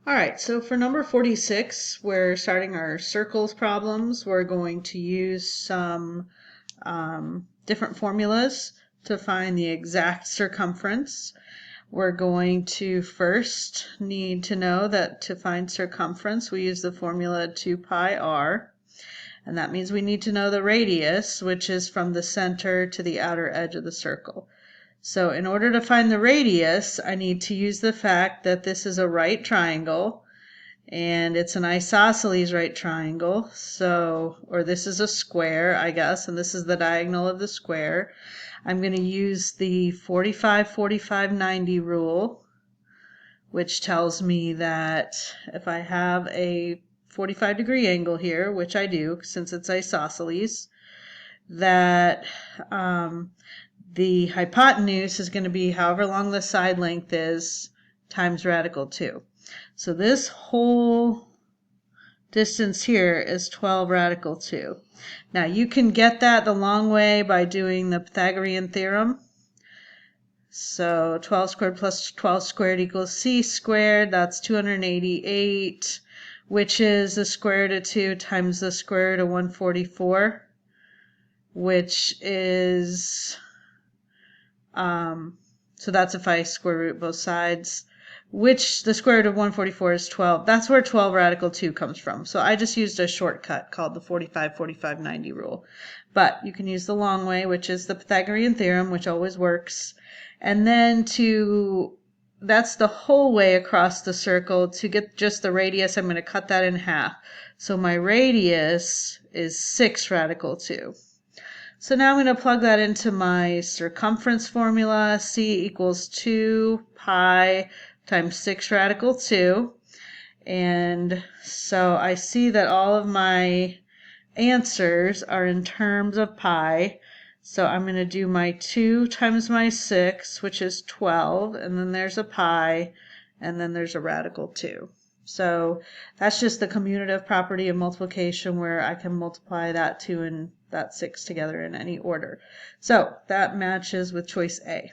All right, so for number 46, we're starting our circles problems. We're going to use some different formulas to find the exact circumference. We're going to first need to know that to find circumference, we use the formula 2 pi r. And that means we need to know the radius, which is from the center to the outer edge of the circle. So in order to find the radius, I need to use the fact that this is a right triangle and it's an isosceles right triangle. So, or this is a square, I guess, and this is the diagonal of the square. I'm going to use the 45-45-90 rule, which tells me that if I have a 45-degree angle here, which I do since it's isosceles, that the hypotenuse is going to be however long the side length is times radical 2. So this whole distance here is 12 radical 2. Now you can get that the long way by doing the Pythagorean theorem. So 12 squared plus 12 squared equals c squared. That's 288, which is the square root of 2 times the square root of 144, which is, so that's if I square root both sides, which the square root of 144 is 12. That's where 12 radical 2 comes from. So I just used a shortcut called the 45-45-90 rule. But you can use the long way, which is the Pythagorean theorem, which always works. And then that's the whole way across the circle. To get just the radius, I'm going to cut that in half. So my radius is 6 radical 2. So now I'm going to plug that into my circumference formula. C equals 2 pi times 6 radical 2. And so I see that all of my answers are in terms of pi. So I'm going to do my 2 times my 6, which is 12, and then there's a pi, and then there's a radical 2. So that's just the commutative property of multiplication, where I can multiply that 2 and that 6 together in any order. So that matches with choice A.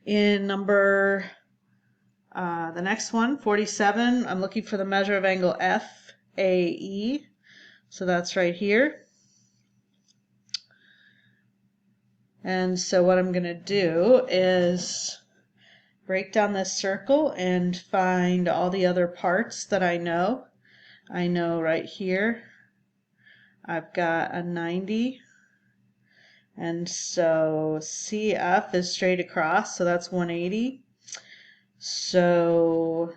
In number, the next one, 47, I'm looking for the measure of angle FAE. So that's right here. And so what I'm going to do is break down this circle and find all the other parts that I know. I know right here I've got a 90, and so CF is straight across, so that's 180. So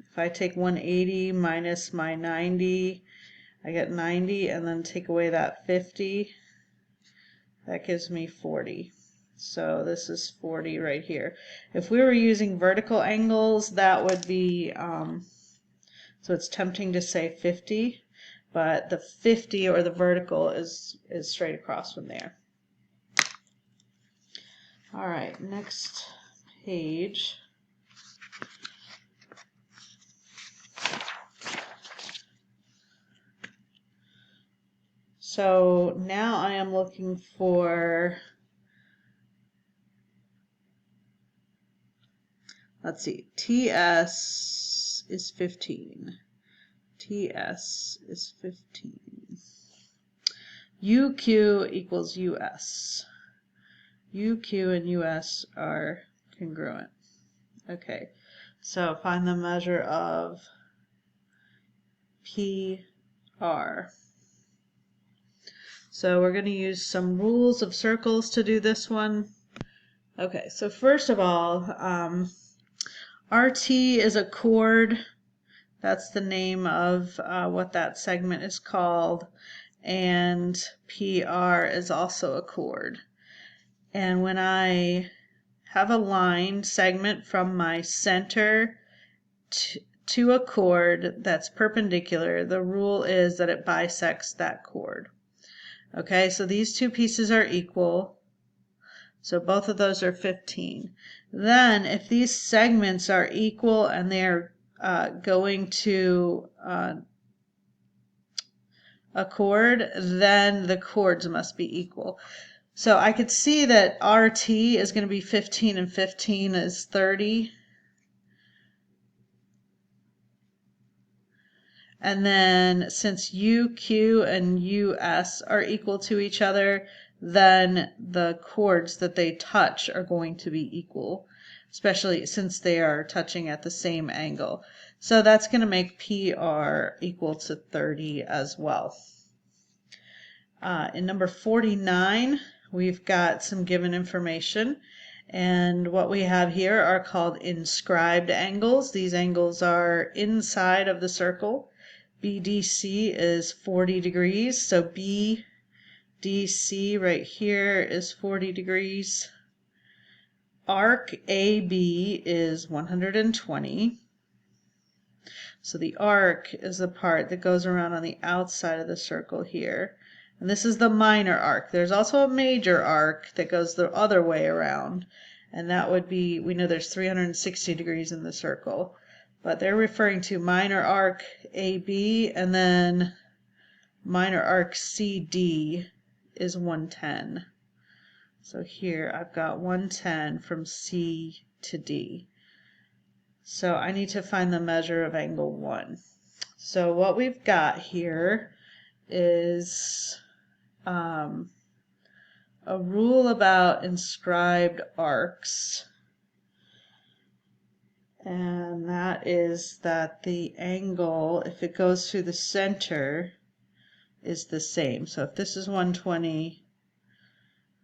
if I take 180 minus my 90, I get 90, and then take away that 50, that gives me 40. So this is 40 right here. If we were using vertical angles, that would be, so it's tempting to say 50, but the 50 or the vertical is straight across from there. All right, next page. So now I am looking for, let's see, TS is 15. TS is 15. UQ equals US. UQ and US are congruent. Okay, so find the measure of PR. So we're going to use some rules of circles to do this one. Okay, so first of all, RT is a chord. That's the name of what that segment is called. And PR is also a chord. And when I have a line segment from my center to a chord that's perpendicular, the rule is that it bisects that chord. Okay, so these two pieces are equal. So both of those are 15. Then if these segments are equal and they're going to a chord, then the chords must be equal. So I could see that RT is going to be 15 and 15 is 30. And then since UQ and US are equal to each other, then the chords that they touch are going to be equal, especially since they are touching at the same angle. So that's going to make PR equal to 30 as well. In number 49, we've got some given information. And what we have here are called inscribed angles. These angles are inside of the circle. BDC is 40 degrees. So BDC right here is 40 degrees. Arc AB is 120. So the arc is the part that goes around on the outside of the circle here. And this is the minor arc. There's also a major arc that goes the other way around. And that would be, we know there's 360 degrees in the circle. But they're referring to minor arc AB, and then minor arc CD is 110. So here I've got 110 from C to D. So I need to find the measure of angle 1. So what we've got here is a rule about inscribed arcs. And that is that the angle, if it goes through the center, is the same. So if this is 120,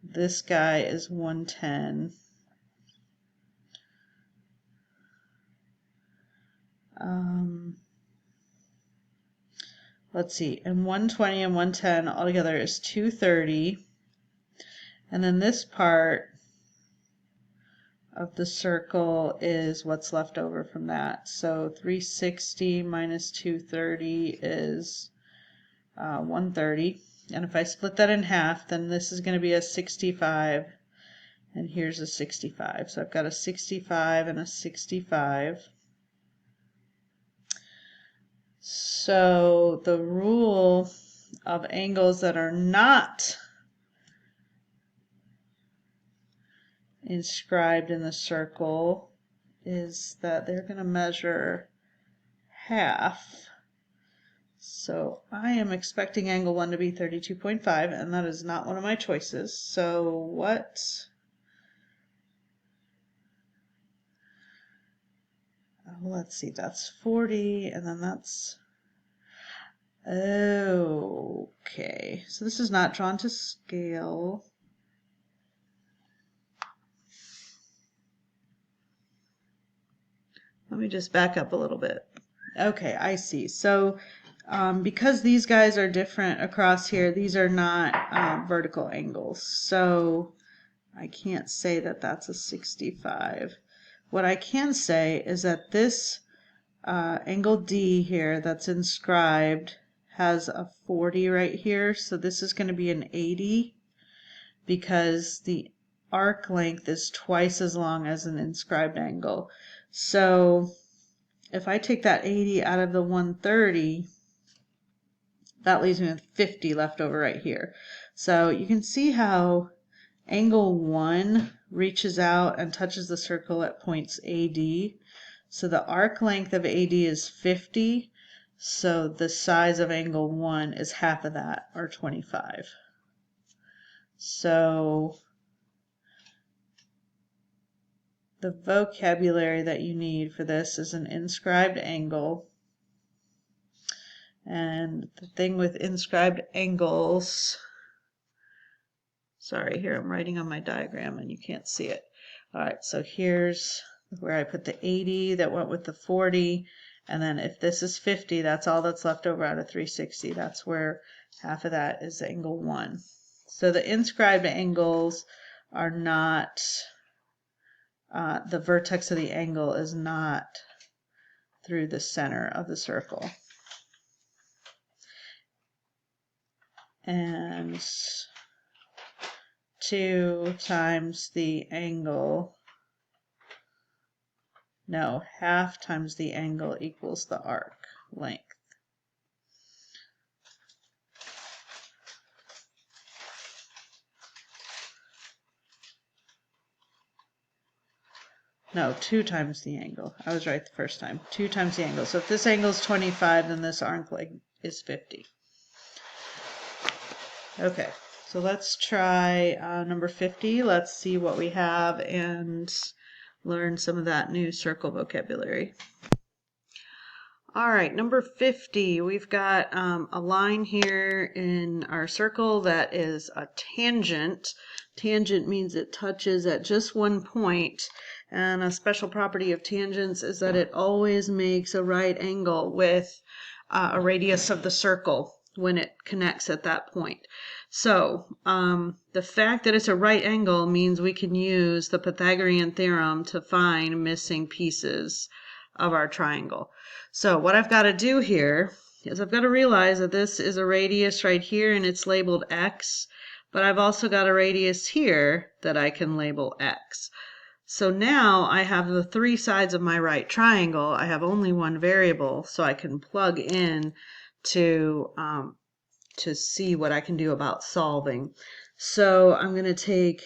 this guy is 110. Let's see, and 120 and 110 altogether is 230. And then this part of the circle is what's left over from that. So 360 minus 230 is 130. And if I split that in half, then this is going to be a 65. And here's a 65. So I've got a 65 and a 65. So the rule of angles that are not inscribed in the circle is that they're going to measure half. So I am expecting angle 1 to be 32.5, and that is not one of my choices. So what? Let's see, that's 40, and then that's... Okay, so this is not drawn to scale. Let me just back up a little bit. Okay, I see. So because these guys are different across here, these are not vertical angles. So I can't say that that's a 65. What I can say is that this angle D here that's inscribed has a 40 right here. So this is going to be an 80 because the arc length is twice as long as an inscribed angle. So if I take that 80 out of the 130, that leaves me with 50 left over right here. So you can see how angle 1 reaches out and touches the circle at points AD. So the arc length of AD is 50. So the size of angle 1 is half of that, or 25. So the vocabulary that you need for this is an inscribed angle. And the thing with inscribed angles, sorry, here I'm writing on my diagram and you can't see it. All right, so here's where I put the 80 that went with the 40. And then if this is 50, that's all that's left over out of 360. That's where half of that is angle 1. So the inscribed angles are not, the vertex of the angle is not through the center of the circle. And 2 times the angle, no, half times the angle equals the arc length. No, 2 times the angle. I was right the first time. 2 times the angle. So if this angle is 25, then this arc length is 50. Okay, so let's try number 50. Let's see what we have and learn some of that new circle vocabulary. All right, number 50, we've got a line here in our circle that is a tangent. Tangent means it touches at just one point, and a special property of tangents is that it always makes a right angle with a radius of the circle when it connects at that point. So the fact that it's a right angle means we can use the Pythagorean theorem to find missing pieces of our triangle. So what I've got to do here is I've got to realize that this is a radius right here and it's labeled X, but I've also got a radius here that I can label X. So now I have the 3 sides of my right triangle. I have only one variable, so I can plug in to see what I can do about solving. So I'm going to take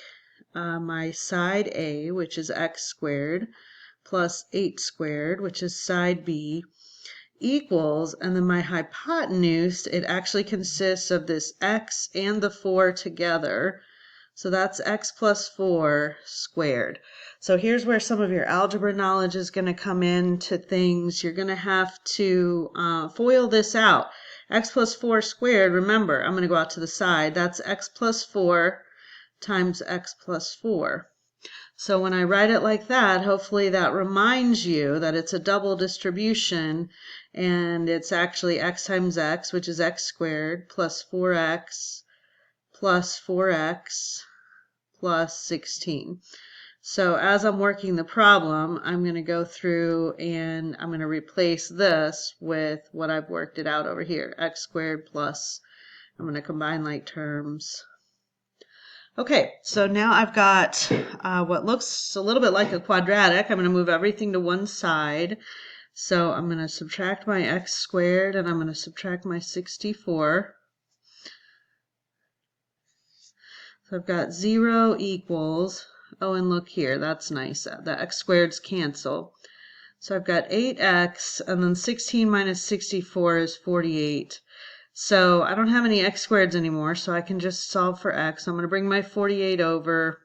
my side A, which is x squared, plus 8 squared, which is side B, equals, and then my hypotenuse, it actually consists of this x and the 4 together. So that's x plus 4 squared. So here's where some of your algebra knowledge is going to come into things. You're going to have to FOIL this out. X plus 4 squared, remember, I'm going to go out to the side. That's x plus 4 times x plus 4. So when I write it like that, hopefully that reminds you that it's a double distribution and it's actually x times x, which is x squared, plus 4x plus 4x plus 16. So as I'm working the problem, I'm going to go through and I'm going to replace this with what I've worked it out over here, x squared plus, I'm going to combine like terms. Okay, so now I've got what looks a little bit like a quadratic. I'm going to move everything to one side. So I'm going to subtract my x squared and I'm going to subtract my 64. So I've got 0 equals, oh, and look here, that's nice. The x squareds cancel. So I've got 8x, and then 16 minus 64 is 48. So I don't have any x squareds anymore, so I can just solve for x. I'm going to bring my 48 over,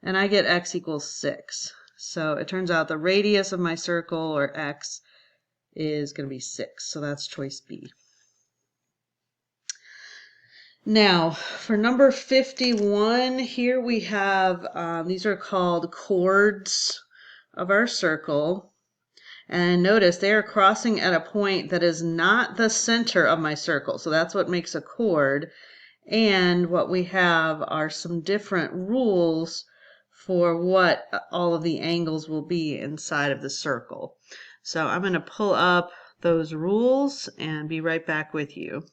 and I get x equals 6. So it turns out the radius of my circle, or x, is going to be 6. So that's choice B. Now, for number 51, here we have, these are called chords of our circle. And notice they are crossing at a point that is not the center of my circle. So that's what makes a chord. And what we have are some different rules for what all of the angles will be inside of the circle. So I'm going to pull up those rules and be right back with you.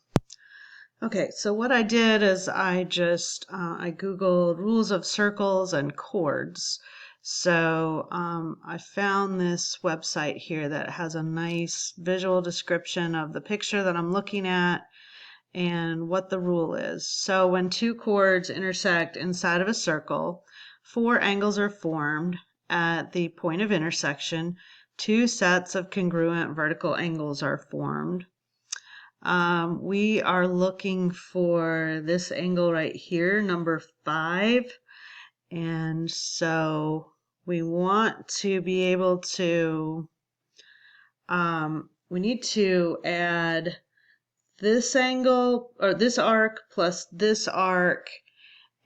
Okay, so what I did is I just I Googled rules of circles and chords. So I found this website here that has a nice visual description of the picture that I'm looking at and what the rule is. So when 2 chords intersect inside of a circle, 4 angles are formed at the point of intersection. 2 sets of congruent vertical angles are formed. We are looking for this angle right here, number 5. And so we want to be able to, we need to add this angle, or this arc plus this arc,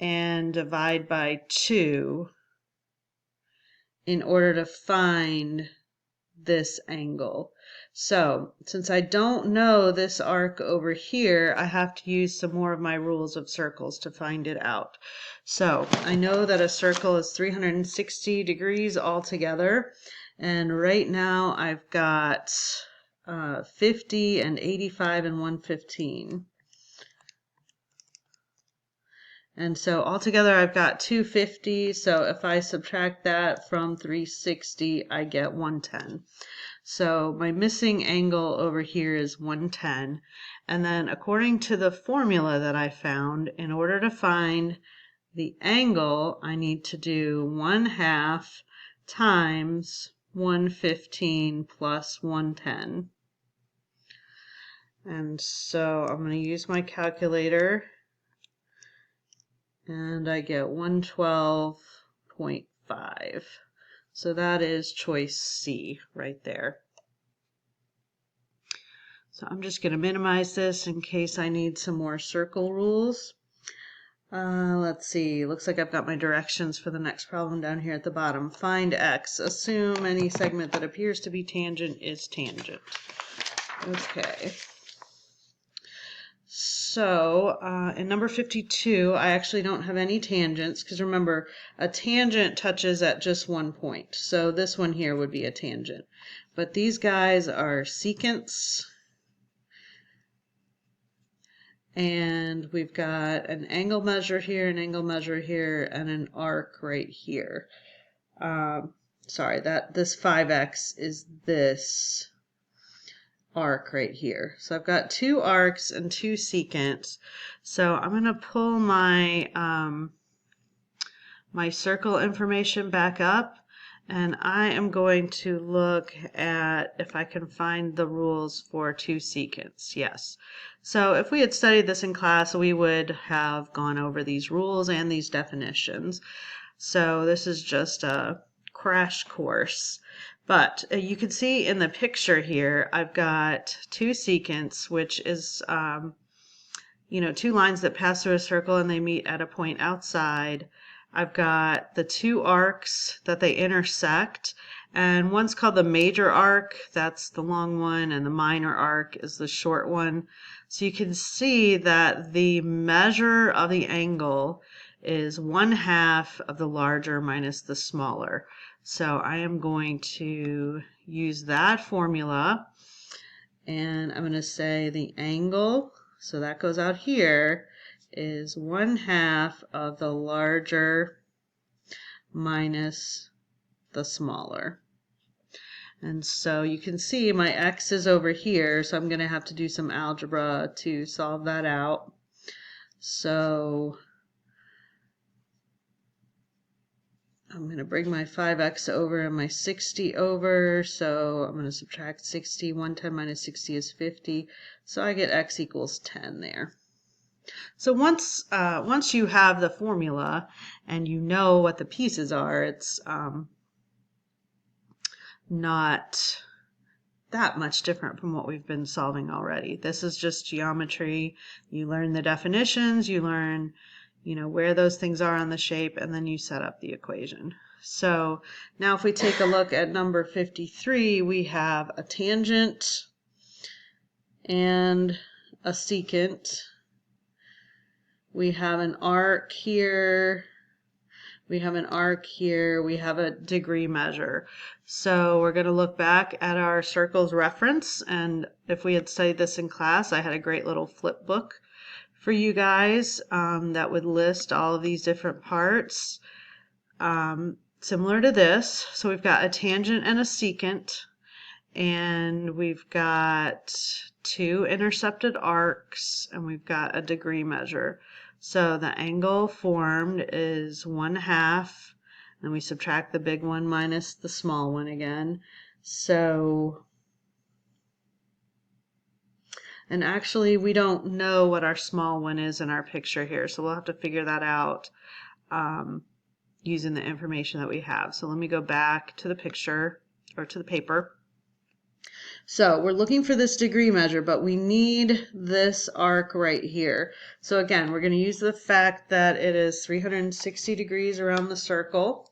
and divide by 2 in order to find this angle. So since I don't know this arc over here, I have to use some more of my rules of circles to find it out. So I know that a circle is 360 degrees altogether, and right now I've got 50 and 85 and 115. And so altogether I've got 250, so if I subtract that from 360, I get 110. So my missing angle over here is 110. And then according to the formula that I found, in order to find the angle, I need to do 1/2 times 115 plus 110. And so I'm going to use my calculator, and I get 112.5. So that is choice C right there. So I'm just going to minimize this in case I need some more circle rules. Let's see, looks like I've got my directions for the next problem down here at the bottom. Find x. Assume any segment that appears to be tangent is tangent. Okay. So in number 52, I actually don't have any tangents because remember, a tangent touches at just one point. So this one here would be a tangent. But these guys are secants. And we've got an angle measure here, an angle measure here, and an arc right here. Sorry, this 5x is this arc right here. So I've got two arcs and two secants. So I'm going to pull my my circle information back up, and I am going to look at if I can find the rules for two secants. Yes. So if we had studied this in class, we would have gone over these rules and these definitions. So this is just a crash course. But you can see in the picture here, I've got two secants, which is, two lines that pass through a circle and they meet at a point outside. I've got the two arcs that they intersect, and one's called the major arc, that's the long one, and the minor arc is the short one. So you can see that the measure of the angle is 1/2 of the larger minus the smaller. So I am going to use that formula, and I'm going to say the angle, so that goes out here, is 1/2 of the larger minus the smaller. And so you can see my x is over here, so I'm going to have to do some algebra to solve that out. So I'm going to bring my 5x over and my 60 over, so I'm going to subtract 60. 110 minus 60 is 50, so I get x equals 10 there. So once you have the formula and you know what the pieces are, it's not that much different from what we've been solving already. This is just geometry. You learn the definitions, you learn, where those things are on the shape, and then you set up the equation. So now if we take a look at number 53, we have a tangent and a secant. We have an arc here. We have an arc here. We have a degree measure. So we're going to look back at our circles reference. And if we had studied this in class, I had a great little flip book for you guys that would list all of these different parts similar to this. So we've got a tangent and a secant, and we've got two intercepted arcs, and we've got a degree measure. So the angle formed is 1/2, and we subtract the big one minus the small one again. So, and actually we don't know what our small one is in our picture here, so we'll have to figure that out using the information that we have. So let me go back to the picture, or to the paper. So we're looking for this degree measure, but we need this arc right here. So again, we're going to use the fact that it is 360 degrees around the circle.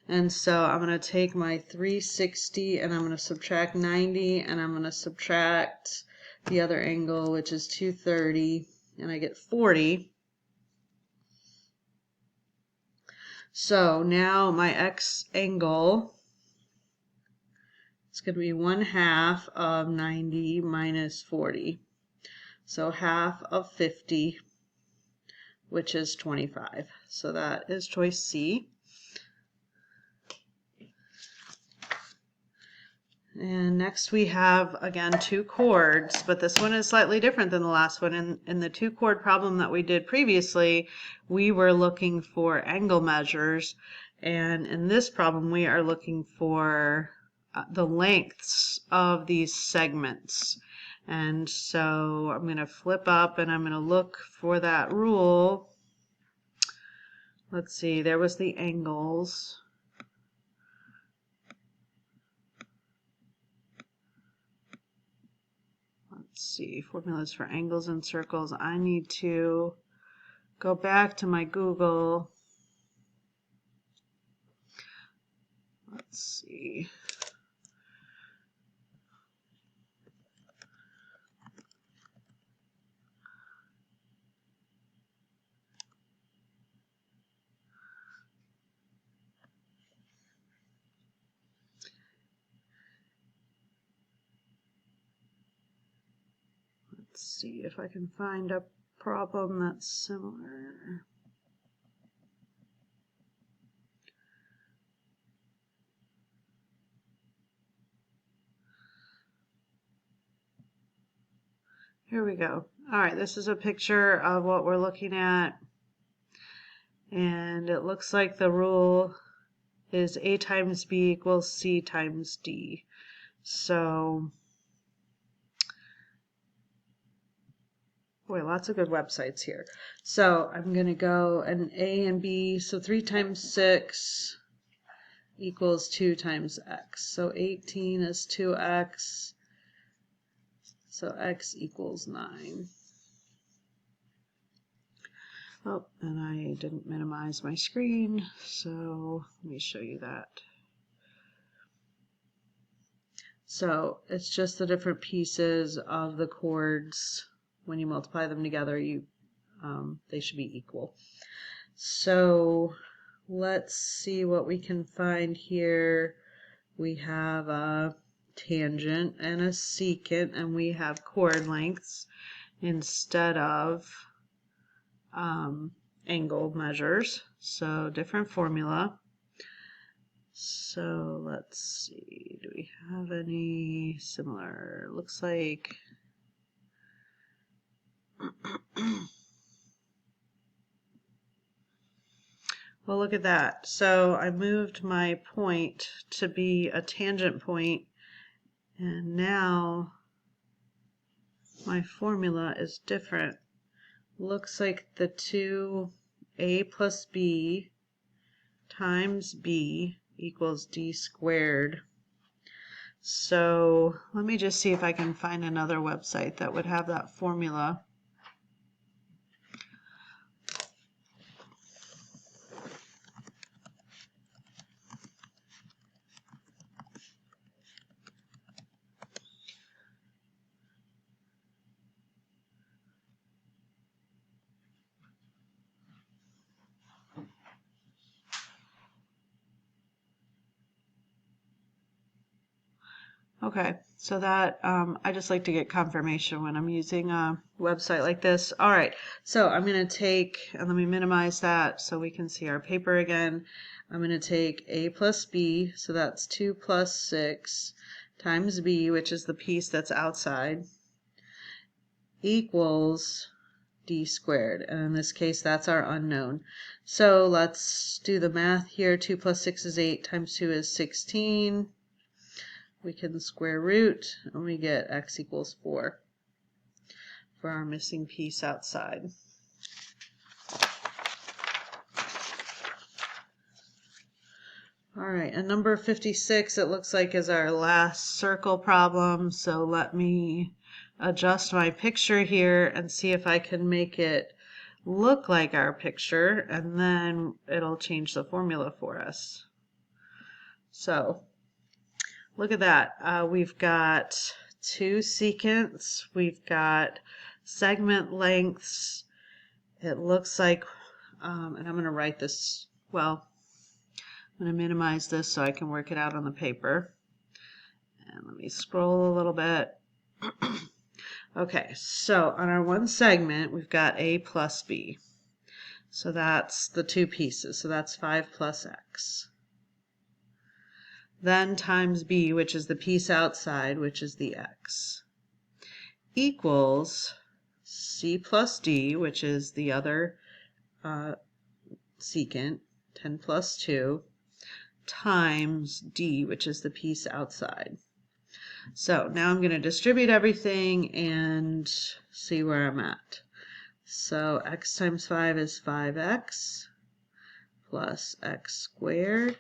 And so I'm going to take my 360 and I'm going to subtract 90, and I'm going to subtract the other angle, which is 230, and I get 40. So now my x angle is going to be 1/2 of 90 minus 40. So 1/2 of 50, which is 25. So that is choice C. And next we have, again, two chords, but this one is slightly different than the last one. In the two-chord problem that we did previously, we were looking for angle measures, And in this problem, we are looking for the lengths of these segments. And so I'm going to flip up and I'm going to look for that rule. Let's see, there was the angles. Let's see, formulas for angles and circles. I need to go back to my Google. Let's see. Let's see if I can find a problem that's similar. Here we go. All right, this is a picture of what we're looking at. And it looks like the rule is A times B equals C times D. So, boy, lots of good websites here. So I'm going to go and A and B. So 3 times 6 equals 2 times x. So 18 is 2x. So x equals 9. Oh, and I didn't minimize my screen, so let me show you that. So it's just the different pieces of the chords. When you multiply them together, they should be equal. So let's see what we can find here. We have a tangent and a secant, and we have chord lengths instead of angle measures. So different formula. So let's see, do we have any similar? Looks like well, look at that. So I moved my point to be a tangent point, and now my formula is different. Looks like the 2a plus b times b equals d squared. So let me just see if I can find another website that would have that formula. Okay, so that I just like to get confirmation when I'm using a website like this. All right, so I'm going to take, and let me minimize that so we can see our paper again. I'm going to take a plus b, so that's 2 plus 6 times b, which is the piece that's outside, equals d squared. And in this case, that's our unknown. So let's do the math here. 2 plus 6 is 8, times 2 is 16. We can square root, and we get x equals 4 for our missing piece outside. All right, and number 56, it looks like, is our last circle problem. So let me adjust my picture here and see if I can make it look like our picture, and then it'll change the formula for us. So look at that. We've got 2 secants. We've got segment lengths. It looks like, and I'm going to write this, well, I'm going to minimize this so I can work it out on the paper. And let me scroll a little bit. Okay, so on our one segment, we've got a plus b. So that's the 2 pieces. So that's 5 plus x. Then times b, which is the piece outside, which is the x, equals c plus d, which is the other secant, 10 plus 2, times d, which is the piece outside. So now I'm going to distribute everything and see where I'm at. So x times 5 is 5x plus x squared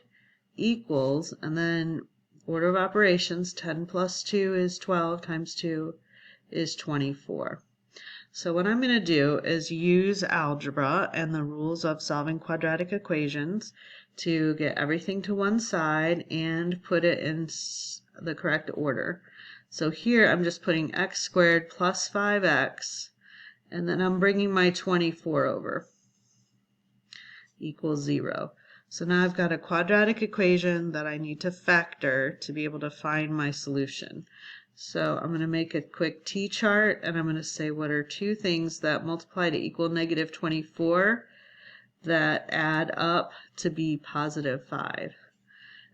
equals, and then order of operations, 10 plus 2 is 12 times 2 is 24. So what I'm going to do is use algebra and the rules of solving quadratic equations to get everything to one side and put it in the correct order. So here I'm just putting x squared plus 5x, and then I'm bringing my 24 over, equals 0. So now I've got a quadratic equation that I need to factor to be able to find my solution. So I'm going to make a quick t-chart, and I'm going to say what are two things that multiply to equal negative 24 that add up to be positive 5.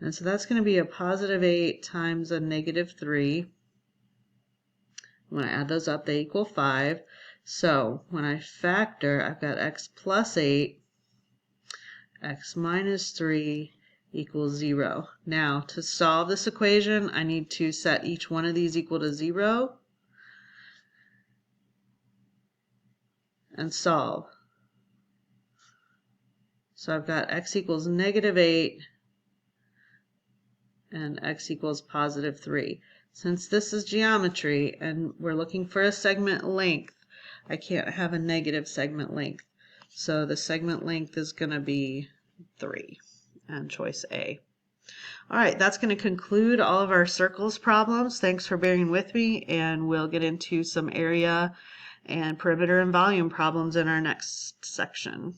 And so that's going to be a positive 8 times a negative 3. When I add those up, they equal 5. So when I factor, I've got x plus 8, x minus 3 equals 0. Now, to solve this equation, I need to set each one of these equal to 0 and solve. So I've got x equals negative 8 and x equals positive 3. Since this is geometry and we're looking for a segment length, I can't have a negative segment length. So the segment length is going to be 3, and choice A. All right, that's going to conclude all of our circles problems. Thanks for bearing with me, and we'll get into some area and perimeter and volume problems in our next section.